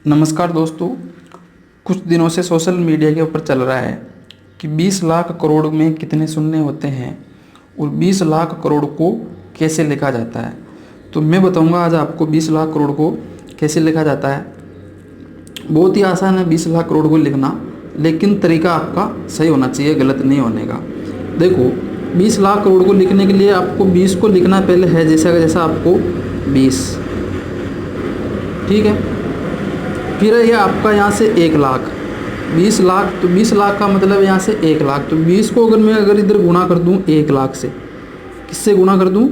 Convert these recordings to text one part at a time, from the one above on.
नमस्कार दोस्तों। कुछ दिनों से सोशल मीडिया के ऊपर चल रहा है कि 20 लाख करोड़ में कितने शून्य होते हैं और 20 लाख करोड़ को कैसे लिखा जाता है। तो मैं बताऊंगा आज आपको 20 लाख करोड़ को कैसे लिखा जाता है। बहुत ही आसान है 20 लाख करोड़ को लिखना, लेकिन तरीका आपका सही होना चाहिए, गलत नहीं होने का। देखो, 20 लाख करोड़ को लिखने के लिए आपको 20 को लिखना पहले है जैसा जैसा आपको 20, ठीक है। फिर ये आपका यहाँ से 1 लाख, 20 लाख, तो 20 लाख का मतलब यहाँ से 1 लाख। तो 20 को अगर इधर गुणा कर दूँ 1 लाख से, किससे गुणा कर दूँ?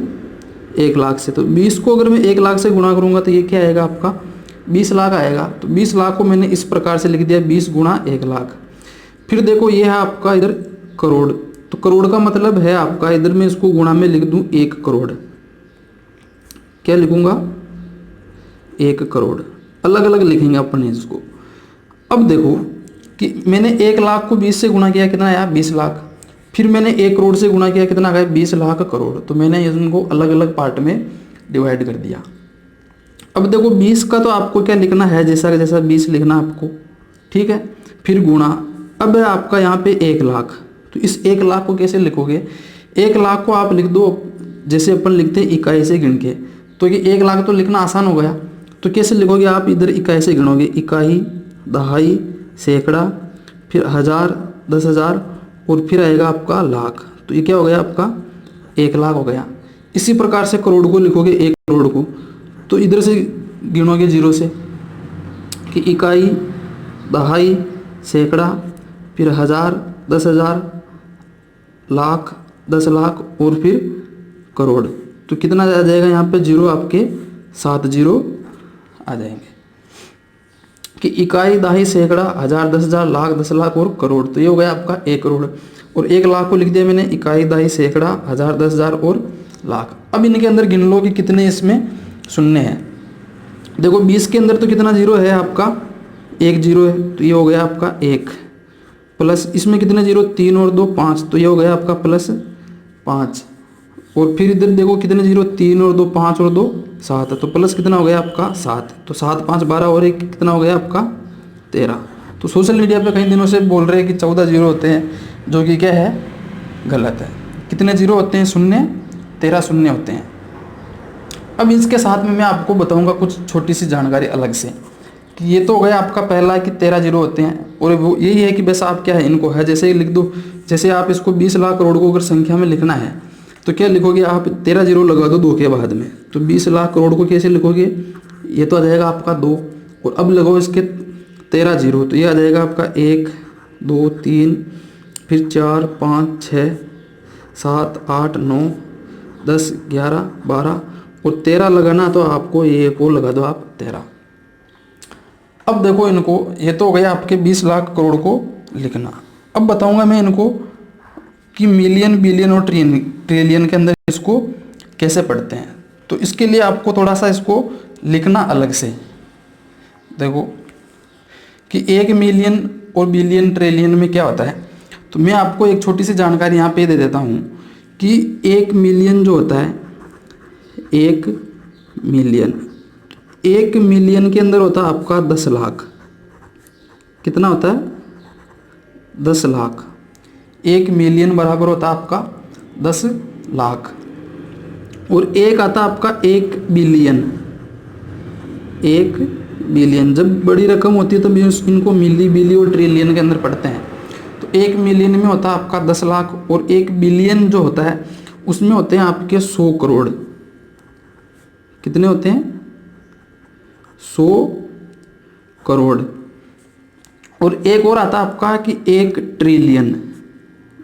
1 लाख से। तो 20 को अगर मैं 1 लाख से गुणा करूँगा तो ये क्या आएगा आपका? 20 लाख आएगा। तो 20 लाख को मैंने इस प्रकार से लिख दिया, 20 गुणा 1 लाख। फिर देखो ये है आपका इधर करोड़। तो करोड़ का मतलब है आपका, इधर मैं इसको गुणा में लिख दूँ 1 करोड़। क्या लिखूँगा? 1 करोड़। अलग अलग लिखेंगे अपन इसको। अब देखो कि मैंने 1 लाख को 20 से गुणा किया, कितना आया? 20 लाख। फिर मैंने 1 करोड़ से गुणा किया, कितना आया? 20 लाख करोड़। तो मैंने इनको अलग अलग पार्ट में डिवाइड कर दिया। अब देखो 20 का तो आपको क्या लिखना है, जैसा जैसा 20 लिखना आपको, ठीक है। फिर गुणा, अब है आपका यहाँ पे 1 लाख। तो इस 1 लाख को कैसे लिखोगे? 1 लाख को आप लिख दो जैसे अपन लिखते हैं इकाई से गिन के। तो ये 1 लाख तो लिखना आसान हो गया। तो कैसे लिखोगे आप? इधर इकाई से गिनोगे, इकाई, दहाई, सैकड़ा, फिर हज़ार, 10,000 और फिर आएगा आपका लाख। तो ये क्या हो गया आपका? 1 लाख हो गया। इसी प्रकार से करोड़ को लिखोगे, 1 करोड़ को, तो इधर से गिनोगे 0 से कि इकाई, दहाई, सैकड़ा, फिर हज़ार, 10,000, लाख, 10 लाख और फिर करोड़। तो कितना आ जाएगा यहाँ पे? 0 आपके 7 0 आ जाएंगे कि इकाई, दहाई, सैकड़ा, हज़ार, 10,000, लाख, 10 लाख और करोड़। तो ये हो गया आपका 1 करोड़। और 1 लाख को लिख दिया मैंने, इकाई, दहाई, सैकड़ा, हज़ार, 10,000 और लाख। अब इनके अंदर गिन लो कि कितने इसमें शून्य हैं। देखो 20 के अंदर तो कितना 0 है आपका? 1 0 है। तो ये हो गया आपका 1 प्लस, इसमें कितने 0? 3 और 2 5। तो ये हो गया आपका प्लस 5। और फिर इधर देखो कितने 0? 3 और 2 5 और 2 7। तो प्लस कितना हो गया आपका? 7। तो 7 5 12 और 1 कितना हो गया आपका? 13। तो सोशल मीडिया पे कई दिनों से बोल रहे हैं कि 14 0 होते हैं, जो कि क्या है? गलत है। कितने 0 होते हैं? शून्य, 13 शून्य होते हैं। अब इसके साथ में मैं आपको बताऊंगा कुछ छोटी सी जानकारी अलग से कि ये तो हो गया आपका पहला कि 13 0 होते हैं, और वो यही है कि बस आप क्या है, इनको है जैसे ही लिख दो। जैसे आप इसको 20 लाख करोड़ को अगर संख्या में लिखना है तो क्या लिखोगे आप? 13 0 लगा दो 2 के बाद में। तो 20 लाख करोड़ को कैसे लिखोगे? ये तो आ जाएगा आपका 2, और अब लगाओ इसके 13 0। तो ये आ जाएगा आपका 1 2 3 फिर 4 5 6 7 8 9 10 11 12 और 13 लगाना तो आपको ये को लगा दो आप 13। अब देखो इनको, ये तो हो गया आपके 20 लाख करोड़ को लिखना। अब बताऊंगा मैं इनको कि मिलियन, बिलियन और ट्रिलियन के अंदर इसको कैसे पढ़ते हैं। तो इसके लिए आपको थोड़ा सा इसको लिखना अलग से। देखो कि 1 मिलियन और बिलियन, ट्रिलियन में क्या होता है। तो मैं आपको एक छोटी सी जानकारी यहाँ पे दे देता हूँ कि 1 मिलियन जो होता है, 1 मिलियन, 1 मिलियन के अंदर होता है आपका 10 लाख। कितना होता है? 10 लाख। 1 मिलियन बराबर होता है आपका 10 लाख। और एक आता आपका 1 बिलियन। 1 बिलियन जब बड़ी रकम होती है तब इनको मिली, बिली और ट्रिलियन के अंदर पढ़ते हैं। तो 1 मिलियन में होता है आपका 10 लाख, और 1 बिलियन जो होता है उसमें होते हैं आपके 100 करोड़। कितने होते हैं? 100 करोड़। और एक और आता आपका कि 1 ट्रिलियन।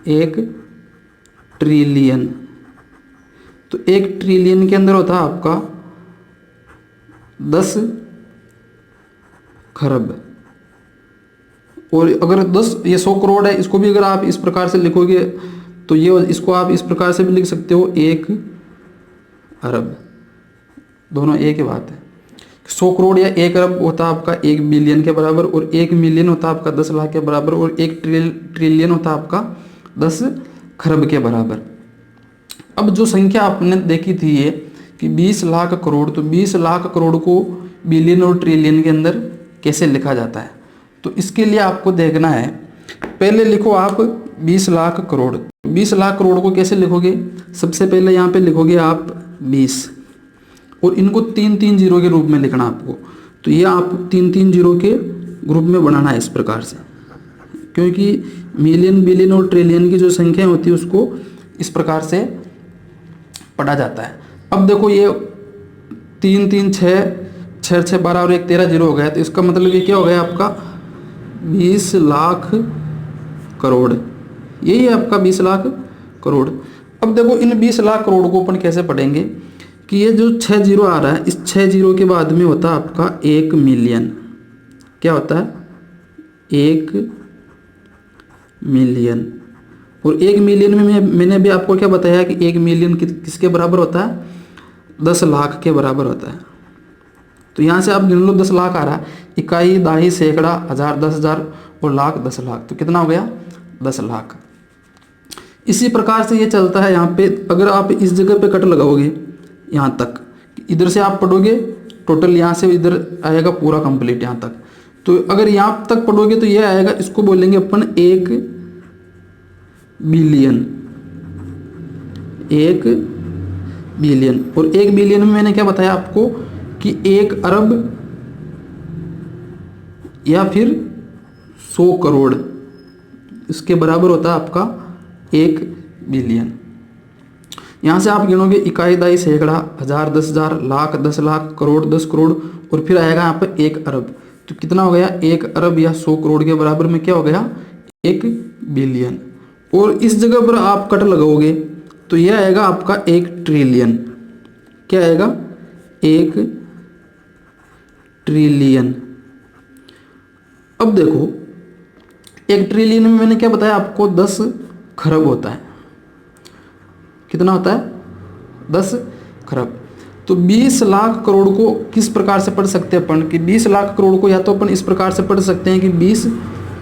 1 ट्रिलियन, तो 1 ट्रिलियन के अंदर होता है आपका 10 खरब। और अगर 10, ये 100 करोड़ है, इसको भी अगर आप इस प्रकार से लिखोगे तो ये इसको आप इस प्रकार से भी लिख सकते हो, 1 अरब। दोनों एक ही बात है। 100 करोड़ या 1 अरब होता है आपका 1 बिलियन के बराबर, और 1 मिलियन होता है आपका 10 लाख के बराबर, और 1 ट्रिलियन होता है आपका 10 खरब के बराबर। अब जो संख्या आपने देखी थी ये कि 20 लाख करोड़, तो 20 लाख करोड़ को बिलियन और ट्रिलियन के अंदर कैसे लिखा जाता है। तो इसके लिए आपको देखना है, पहले लिखो आप 20 लाख करोड़। 20 लाख करोड़ को कैसे लिखोगे, सबसे पहले यहाँ पे लिखोगे आप 20 और इनको 3-3 जीरो के रूप में लिखना आपको। तो ये आप 3-3 जीरो के ग्रुप में बनाना है इस प्रकार से, क्योंकि मिलियन, बिलियन और ट्रिलियन की जो संख्या होती है उसको इस प्रकार से पढ़ा जाता है। अब देखो ये 3-3 6 6 12 और 1 13 जीरो हो गया, तो इसका मतलब ये क्या हो गया आपका 20 लाख करोड़। यही है आपका 20 लाख करोड़। अब देखो इन 20 लाख करोड़ को अपन कैसे पढ़ेंगे कि ये जो 6 जीरो आ रहा है, इस 6 जीरो के बाद में होता है आपका 1 मिलियन। क्या होता है 1 मिलियन। और 1 मिलियन में मैंने भी आपको क्या बताया कि 1 मिलियन किसके बराबर होता है, 10 लाख के बराबर होता है। तो यहाँ से आप गिन लो 10 लाख आ रहा है, इकाई, दाही, सैकड़ा, हजार, 10,000 और लाख 10 लाख, तो कितना हो गया 10 लाख। इसी प्रकार से ये चलता है यहाँ पे। अगर आप इस जगह पे कट लगाओगे यहाँ तक, इधर से आप पढ़ोगे टोटल, यहाँ से इधर आएगा पूरा कंप्लीट यहाँ तक। तो अगर यहाँ तक पढ़ोगे तो ये आएगा, इसको बोलेंगे अपन 1 बिलियन। 1 बिलियन। और 1 बिलियन में मैंने क्या बताया आपको कि 1 अरब या फिर 100 करोड़, इसके बराबर होता है आपका 1 बिलियन। यहाँ से आप गिनोगे इकाई, दाई, सैकड़ा, हजार, 10,000, लाख, 10 लाख, करोड़, 10 करोड़ और फिर आएगा यहाँ पर 1 अरब। तो कितना हो गया 1 अरब या 100 करोड़ के बराबर में क्या हो गया 1 बिलियन। और इस जगह पर आप कट लगाओगे तो यह आएगा आपका 1 ट्रिलियन। क्या आएगा 1 ट्रिलियन। अब देखो 1 ट्रिलियन में मैंने क्या बताया आपको 10 खरब होता है। कितना होता है 10 खरब। तो 20 लाख करोड़ को किस प्रकार से पढ़ सकते हैं अपन कि 20 लाख करोड़ को या तो अपन इस प्रकार से पढ़ सकते हैं कि 20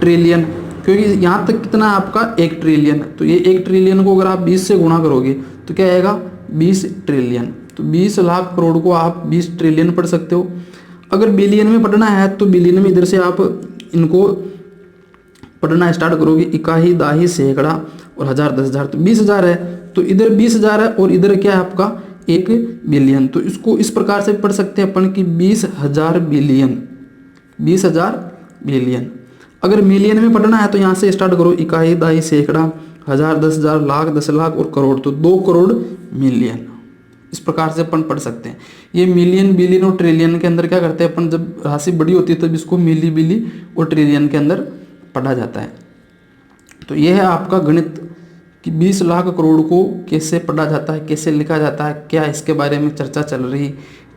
ट्रिलियन, क्योंकि यहाँ तक कितना है आपका 1 ट्रिलियन। तो ये 1 ट्रिलियन को अगर आप 20 से गुणा करोगे तो क्या आएगा 20 ट्रिलियन। तो 20 लाख करोड़ को आप 20 ट्रिलियन पढ़ सकते हो। अगर बिलियन में पढ़ना है तो बिलियन में इधर से आप इनको पढ़ना स्टार्ट करोगे, इकाई, दाही, सैकड़ा और हजार, 10,000, तो 20,000 है। तो इधर 20,000 है और इधर क्या है आपका 1 बिलियन। तो इसको इस प्रकार से पढ़ सकते हैं अपन कि 20,000 बिलियन। 20,000 बिलियन। अगर मिलियन में पढ़ना है तो यहाँ से स्टार्ट करो, इकाई, दाही, सैकड़ा, हजार, 10,000, लाख, 10 लाख और करोड़, तो 2 करोड़ मिलियन। इस प्रकार से अपन पढ़ सकते हैं। ये मिलियन, बिलियन और ट्रिलियन के अंदर क्या करते हैं अपन, जब राशि बड़ी होती है तब इसको मिली, बिली और ट्रिलियन के अंदर पढ़ा जाता है। तो ये है आपका गणित कि 20 लाख करोड़ को कैसे पढ़ा जाता है, कैसे लिखा जाता है, क्या इसके बारे में चर्चा चल रही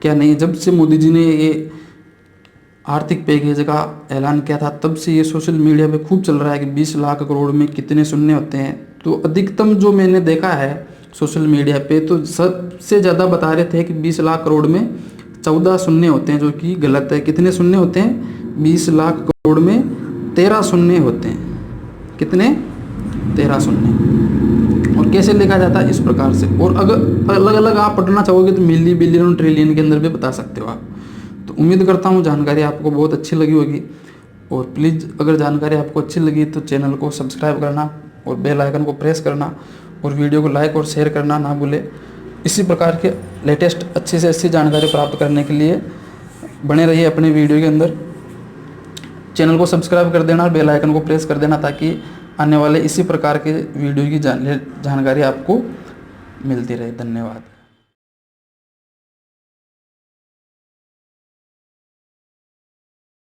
क्या नहीं। जब से मोदी जी ने ये आर्थिक पैकेज का ऐलान किया था तब से ये सोशल मीडिया पे खूब चल रहा है कि 20 लाख करोड़ में कितने शून्य होते हैं। तो अधिकतम जो मैंने देखा है सोशल मीडिया पे तो सबसे ज़्यादा बता रहे थे कि 20 लाख करोड़ में 14 शून्य होते हैं, जो कि गलत है। कितने शून्य होते हैं 20 लाख करोड़ में 13 शून्य होते हैं। कितने 13 शून्य। और कैसे लिखा जाता है इस प्रकार से। और अगर अलग अलग आप पढ़ना चाहोगे तो मिली, बिलियन और ट्रिलियन के अंदर भी बता सकते हो आप। तो उम्मीद करता हूँ जानकारी आपको बहुत अच्छी लगी होगी। और प्लीज़ अगर जानकारी आपको अच्छी लगी तो चैनल को सब्सक्राइब करना और बेल आइकन को प्रेस करना और वीडियो को लाइक और शेयर करना ना भूलें। इसी प्रकार के लेटेस्ट अच्छी से अच्छी जानकारी प्राप्त करने के लिए बने रहिए अपने वीडियो के अंदर। चैनल को सब्सक्राइब कर देना और बेल आइकन को प्रेस कर देना ताकि आने वाले इसी प्रकार के वीडियो की जानकारी आपको मिलती रहे। धन्यवाद।